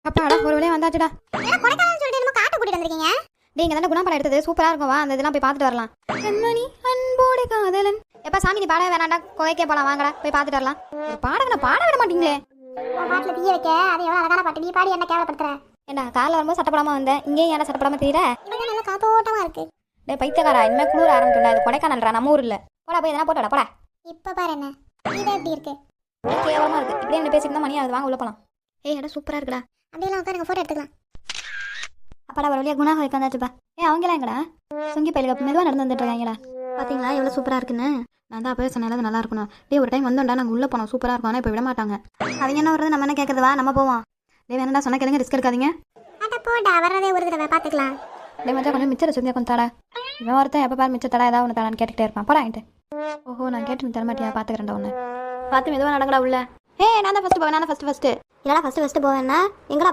அப்பாடா ஒரு வழியா வந்தாச்சுடா. என்ன கொடைக்கானல் சொல்லிட்டு நம்ம காட்ட கூட்டிட்டு வந்திருக்கீங்க? டேய் இங்க தான குணா படம் எடுத்தது சூப்பரா இருக்கும், வா அந்த இதெல்லாம் போய் பார்த்துட்டு வரலாம். கண்மணி அன்போடு காதலன். எப்பா சாமி நீ பாடவே வேணாண்டா, கோயக்கே போலாம் வாங்கடா போய் பார்த்துட்டு வரலாம். ஒரு பாடகனை பாட விட மாட்டீங்களே. உன் பாட்டுல தீய வைக்க அது எவ்வளவு அழகான பாட்டு, நீ பாடி என்ன கேவலப்படுத்துற? ஏண்டா காலைல வரும்போது சட்டப்படாம வந்தேன், இங்கேயும் ஏன்டா சட்டப்படாம தெரியல? இவங்க நல்ல காத்தோட்டமா இருக்கு. டேய் பைத்தியக்காரா, இனிமே குளிர ஆரம்பிக்கும்டா, இது கொடைக்கானல்ரா நம்ம ஊர் இல்ல. போடா போய் எதனா போட்டு போடா. இப்ப பாரு என்ன இது எப்படி இருக்கு? கேவலமா இருக்கு. இப்படியே என்ன பேசிட்டு மணி ஆகுது, வாங்க உள்ள போலாம். ஏய் இடம் சூப்பரா இருக்குடா. அப்படியெல்லாம் உட்காருங்க, போட்டோ எடுத்துக்கலாம். அப்பாடா ஒரு வழியா குணா உட்காந்தாச்சுப்பா. அவங்களாம் எங்கடா? சுங்கி பயிலுக்கு மெதுவாக நடந்து வந்துட்டு இருக்காங்களா? பார்த்தீங்களா எவ்வளோ சூப்பராக இருக்குன்னு. நான் தான் அப்பவே சொன்னால அது நல்லா இருக்கணும். டே ஒரு டைம் வந்தோம்டா, நாங்கள் உள்ளே போனோம், சூப்பராக இருக்கும். ஆனால் இப்போ விட மாட்டாங்க. அவங்க என்ன வருது, நம்ம என்ன கேட்குறது, வா நம்ம போவோம். டே வேணாடா சொன்ன கேளுங்க, ரிஸ்க் எடுக்காதீங்க. அட போடா, வரதே ஒரு தடவை பாத்துக்கலாம். டே மச்சா கொஞ்சம் மிச்சர் வச்சிருந்தா கொஞ்சம் தடா. இவன் ஒருத்தன் எப்போ பாரு மிச்சர் தடா ஏதாவது ஒன்று தடான்னு கேட்டுக்கிட்டே இருப்பான். போடாங்கிட்டு. ஓஹோ நான் கேட்டு தர மாட்டியா, பார்த்துக்கிறேன்டா ஒன்று. பார்த்து மெதுவாக நடங்கடா உள்ள. நான் தான் ஃபஸ்ட்டு போவேன், நான் தான் ஃபஸ்ட்டு. இல்லடா ஃபர்ஸ்ட் போவேன்னா எங்கடா